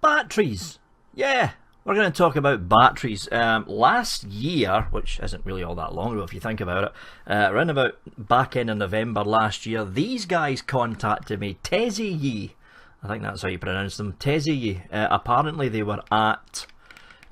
Batteries. Yeah, we're going to talk about batteries. Last year, which isn't really all that long ago if you think about it, around about back end of November last year, these guys contacted me. Tesiyi, I think that's how you pronounce them. Tesiyi. Apparently they were at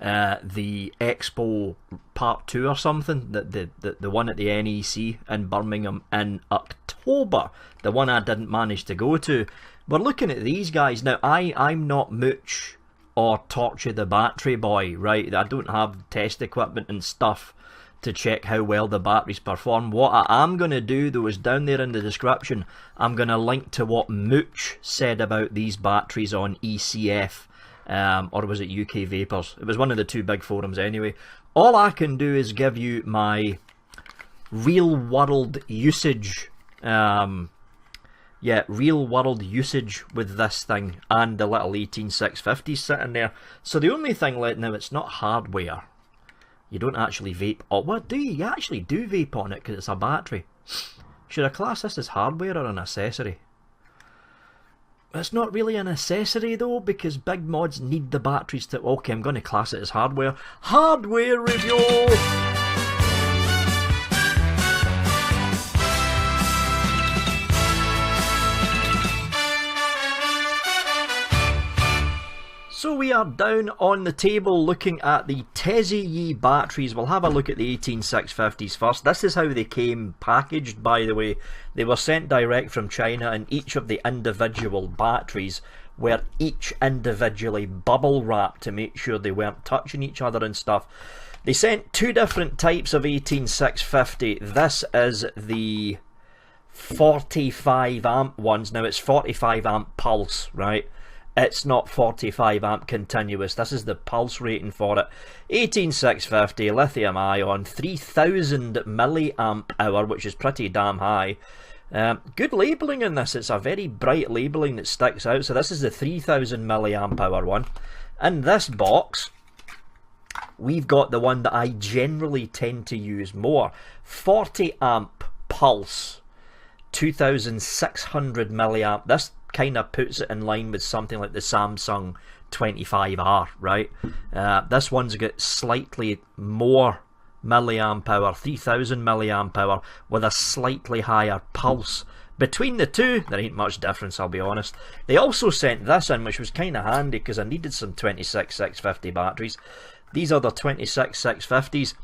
the Expo Part 2 or something, the one at the NEC in Birmingham in October, the one I didn't manage to go to. We're looking at these guys. Now, I'm not Mooch or Torture the Battery Boy, right? I don't have test equipment and stuff to check how well the batteries perform. What I am going to do, though, is down there in the description, I'm going to link to what Mooch said about these batteries on ECF, or was it UK Vapors? It was one of the two big forums anyway. All I can do is give you my real world usage, real world usage with this thing and the little 18650 sitting there. So the only thing now, it's not hardware. You don't actually vape. Oh, what do you? You actually do vape on it because it's a battery. Should I class this as hardware or an accessory? It's not really an accessory though, because big mods need the batteries to... Okay, I'm going to class it as hardware. Hardware review! So we are down on the table looking at the Tesiyi batteries. We'll have a look at the 18650s first. This is how they came packaged, by the way. They were sent direct from China, and each of the individual batteries were each individually bubble wrapped to make sure they weren't touching each other and stuff. They sent two different types of 18650. This is the 45 amp ones. Now it's 45 amp pulse, right? It's not 45 amp continuous. This is the pulse rating for it. 18650 lithium ion, 3000 milliamp hour, which is pretty damn high. Good labelling in this. It's a very bright labelling that sticks out. So this is the 3000 milliamp hour one. In this box, we've got the one that I generally tend to use more. 40 amp pulse, 2600 milliamp. This kind of puts it in line with something like the Samsung 25R, right? This one's got slightly more milliamp hour, 3000 milliamp hour, with a slightly higher pulse. Between the two, there ain't much difference, I'll be honest. They also sent this in, which was kind of handy because I needed some 26650 batteries. These are the 26650s,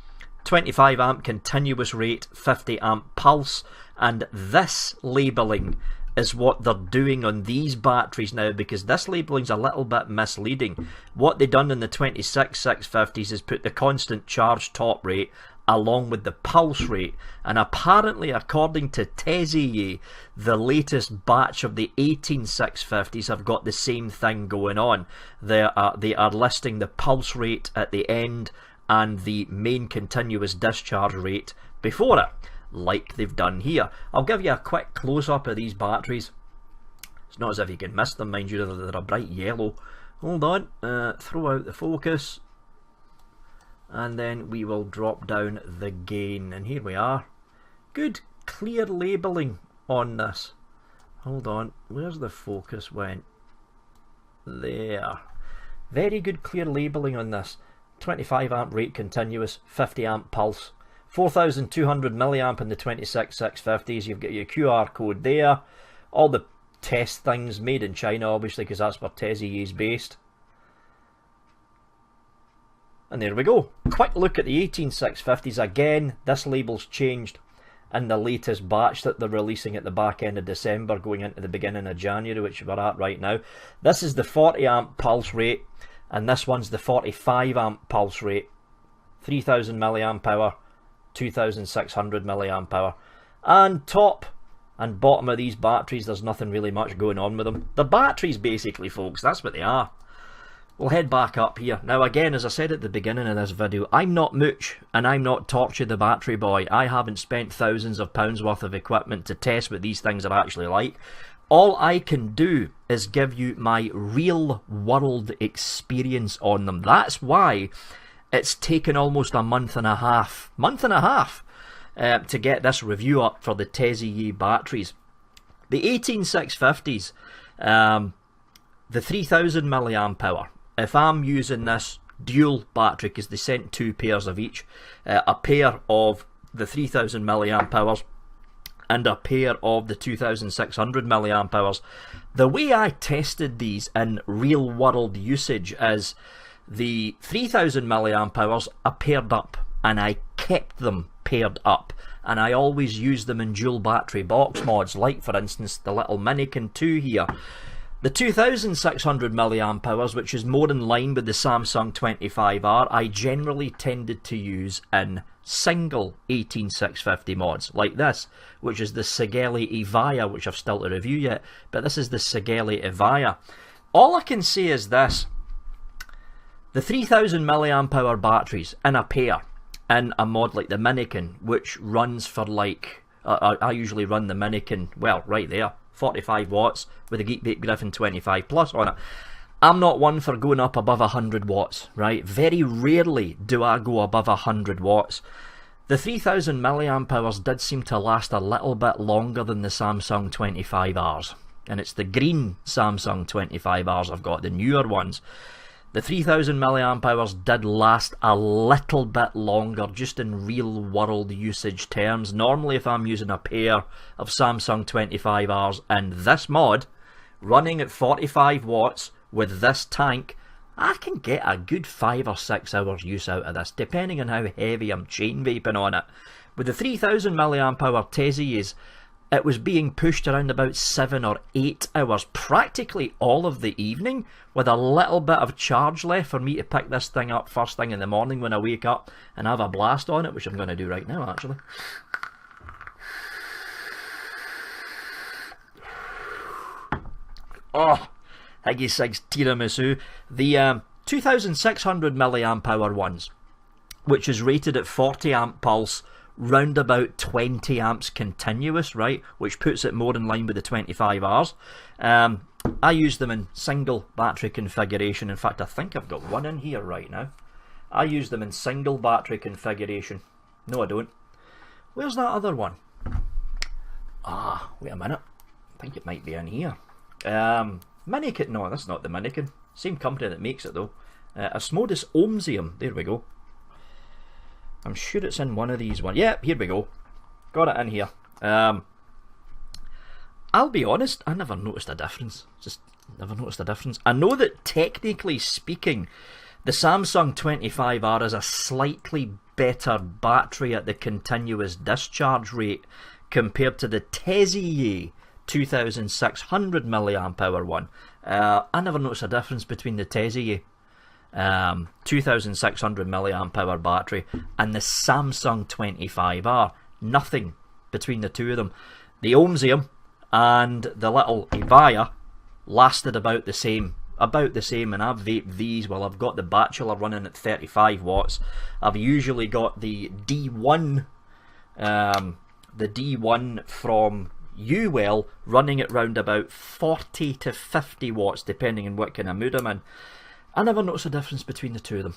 25 amp continuous rate, 50 amp pulse, and this labelling is what they're doing on these batteries now, because this labelling's a little bit misleading. What they done in the 26650s is put the constant charge top rate along with the pulse rate, and apparently according to Tesiyi, the latest batch of the 18650s have got the same thing going on. They are listing the pulse rate at the end and the main continuous discharge rate before it, like they've done here. I'll give you a quick close-up of these batteries. It's not as if you can miss them, mind you, they're a bright yellow. Hold on, throw out the focus, and then we will drop down the gain, and here we are. Good clear labelling on this. Hold on, where's the focus went? There. Very good clear labelling on this. 25 amp rate continuous, 50 amp pulse, 4200 milliamp in the 26650s. You've got your QR code there. All the test things made in China, obviously, because that's where Tesiyi is based. And there we go. Quick look at the 18650s again. This label's changed in the latest batch that they're releasing at the back end of December, going into the beginning of January, which we're at right now. This is the 40 amp pulse rate, and this one's the 45 amp pulse rate. 3000 milliamp hour, 2600 milliamp hour. And top and bottom of these batteries, there's nothing really much going on with them. The batteries, basically, folks, that's what they are. We'll head back up here. Now again, as I said at the beginning of this video, I'm not Mooch and I'm not Torture the Battery Boy. I haven't spent thousands of pounds worth of equipment to test what these things are actually like. All I can do is give you my real world experience on them. That's why it's taken almost a month and a half to get this review up for the Tesiyi batteries. The 18650s, the 3000 milliamp hour, if I'm using this dual battery, because they sent 2 pairs of each, a pair of the 3000 milliamp hours and a pair of the 2600 milliamp hours, the way I tested these in real world usage is the 3000 milliamp hours are paired up, and I kept them paired up, and I always use them in dual battery box mods, like for instance the little Minikin 2 here. The 2600 milliamp hours, which is more in line with the Samsung 25R, I generally tended to use in single 18650 mods, like this, which is the Sigeli Evija, which I've still to review yet, but this is the Sigeli Evija. All I can say is this: the 3000 milliamp hour batteries in a pair, in a mod like the Minikin, which runs for like, I usually run the Minikin, well, right there, 45 watts with a Geekbait Griffin 25 Plus on it. I'm not one for going up above 100 watts, right? Very rarely do I go above 100 watts. The 3000 milliamp hours did seem to last a little bit longer than the Samsung 25Rs. And it's the green Samsung 25Rs I've got, the newer ones. The 3000 milliamp hours did last a little bit longer, just in real world usage terms. Normally if I'm using a pair of Samsung 25Rs and this mod, running at 45 watts with this tank, I can get a good 5 or 6 hours use out of this, depending on how heavy I'm chain vaping on it. With the 3000 milliamp hour Tesiyis, it was being pushed around about 7 or 8 hours, practically all of the evening, with a little bit of charge left for me to pick this thing up first thing in the morning when I wake up and have a blast on it, which I'm going to do right now actually. Oh, Higgy Sig's tiramisu. The 2600 milliamp hour ones, which is rated at 40 amp pulse, round about 20 amps continuous, right, which puts it more in line with the 25Rs. I use them in single battery configuration. In fact, I think I've got one in here right now. I use them in single battery configuration. No, I don't. Where's that other one? Ah, wait a minute. I think it might be in here. Minikin, no, that's not the Minikin. Same company that makes it though. Osmodus Ohmsium, there we go. I'm sure it's in one of these ones. Yeah, here we go. Got it in here. I'll be honest, I never noticed a difference. Just never noticed a difference. I know that technically speaking, the Samsung 25R is a slightly better battery at the continuous discharge rate compared to the Tesiyi 2600 milliamp hour one. I never noticed a difference between the Tesiyi 2600 milliamp hour battery and the Samsung 25R. Nothing between the two of them. The Ohmsium and the little Evija lasted about the same, and I've vaped these. Well, I've got the Bachelor running at 35 watts. I've usually got the D1 from Uwell running at round about 40 to 50 watts depending on what kind of mood I'm in. I never noticed a difference between the two of them.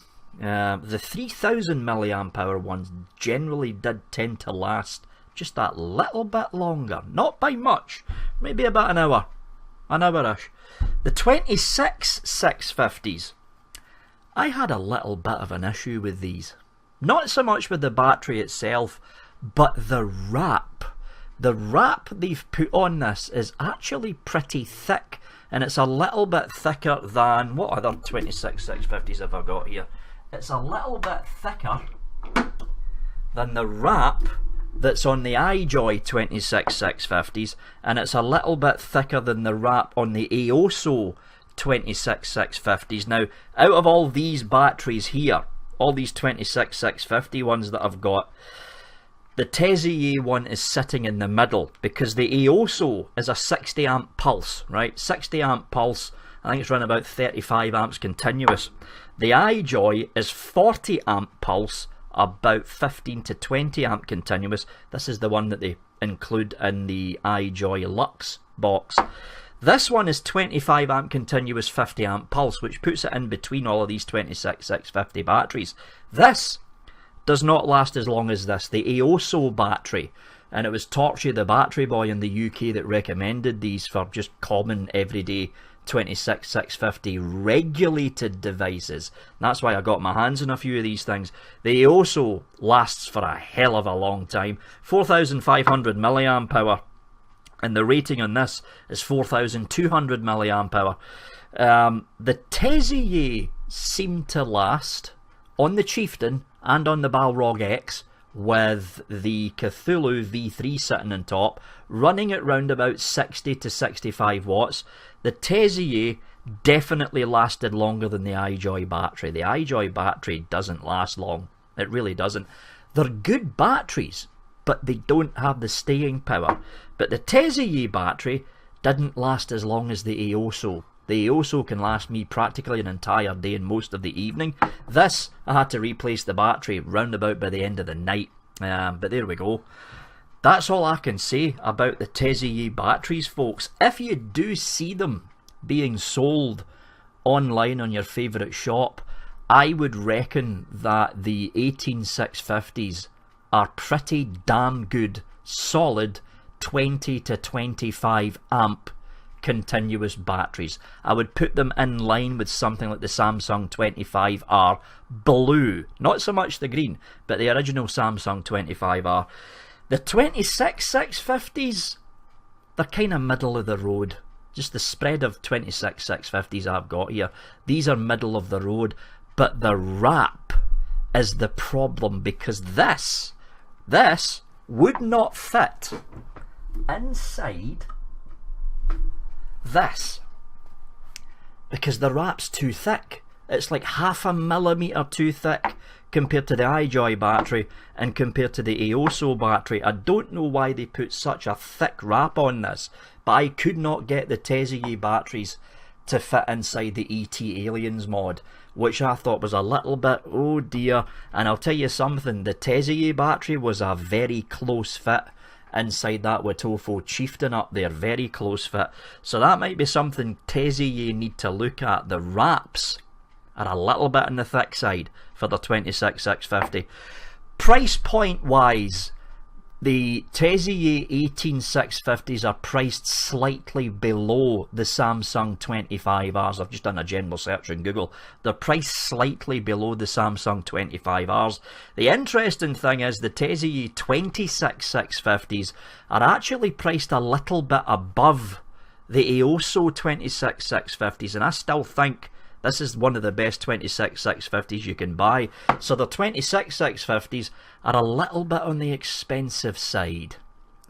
The 3000 milliamp hour ones generally did tend to last just that little bit longer, not by much, maybe about an hour-ish. The 26650s, I had a little bit of an issue with these. Not so much with the battery itself, but the wrap. The wrap they've put on this is actually pretty thick, and it's a little bit thicker than, what other 26650s have I got here? It's a little bit thicker than the wrap that's on the iJoy 26650s, and it's a little bit thicker than the wrap on the Aoso 26650s. Now, out of all these batteries here, all these 26650 ones that I've got, the Tesiyi one is sitting in the middle because the Aoso is a 60 amp pulse, right? 60 amp pulse, I think it's running about 35 amps continuous. The iJoy is 40 amp pulse, about 15 to 20 amp continuous. This is the one that they include in the iJoy Lux box. This one is 25 amp continuous, 50 amp pulse, which puts it in between all of these 26650 batteries. This does not last as long as this, the Aoso battery, and it was Torchy the battery boy in the UK that recommended these for just common everyday 26650 regulated devices. That's why I got my hands on a few of these things. The also lasts for a hell of a long time. 4500 milliamp hour, and the rating on this is 4200 milliamp hour. The Tesiyi seemed to last on the Chieftain and on the Balrog X, with the Cthulhu V3 sitting on top, running at round about 60 to 65 watts. The Tesiyi definitely lasted longer than the iJoy battery. The iJoy battery doesn't last long. It really doesn't. They're good batteries, but they don't have the staying power. But the Tesiyi battery didn't last as long as the Eoso. The Eoso can last me practically an entire day and most of the evening. This, I had to replace the battery round about by the end of the night. But there we go. That's all I can say about the Tesiyi batteries, folks. If you do see them being sold online on your favourite shop, I would reckon that the 18650s are pretty damn good, solid 20 to 25 amp continuous batteries. I would put them in line with something like the Samsung 25R blue, not so much the green, but the original Samsung 25R. The 26650s, they're kind of middle of the road. Just the spread of 26650s I've got here, these are middle of the road, but the wrap is the problem, because this would not fit inside this, because the wrap's too thick. It's like 0.5 millimetre too thick compared to the iJoy battery and compared to the Eoso battery. I don't know why they put such a thick wrap on this, but I could not get the Tesiyi batteries to fit inside the ET Aliens mod, which I thought was a little bit, oh dear. And I'll tell you something, the Tesiyi battery was a very close fit inside that Wotofo Chieftain up there, very close fit. So that might be something Tesiyi need to look at. The wraps are a little bit on the thick side for the 26650. Price point wise, the Tesiyi 18650s are priced slightly below the Samsung 25Rs. I've just done a general search on Google. They're priced slightly below the Samsung 25Rs. The interesting thing is the Tesiyi 26650s are actually priced a little bit above the Eoso 26650s, and I still think this is one of the best 26650s you can buy. So the 26650s are a little bit on the expensive side.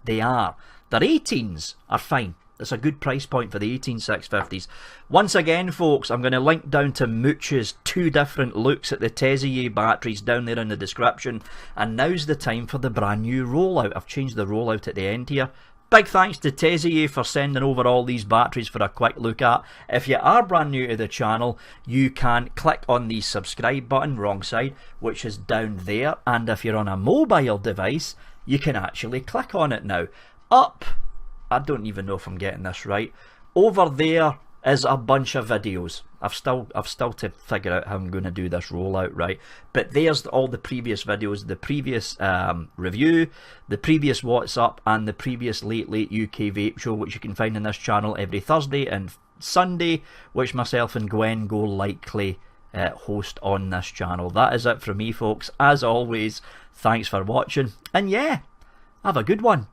They are. Their 18s are fine. It's a good price point for the 18650s. Once again, folks, I'm going to link down to Mooch's 2 different looks at the Tesiyi batteries down there in the description. And now's the time for the brand new rollout. I've changed the rollout at the end here. Big thanks to Tesiyi for sending over all these batteries for a quick look at. If you are brand new to the channel, you can click on the subscribe button, wrong side, which is down there. And if you're on a mobile device, you can actually click on it now. Up, I don't even know if I'm getting this right, over there is a bunch of videos. I've still to figure out how I'm going to do this rollout, right? But there's all the previous videos, the previous review, the previous What's Up, and the previous Late UK Vape Show, which you can find on this channel every Thursday and Sunday, which myself and Gwen go likely host on this channel. That is it from me, folks. As always, thanks for watching, and yeah, have a good one.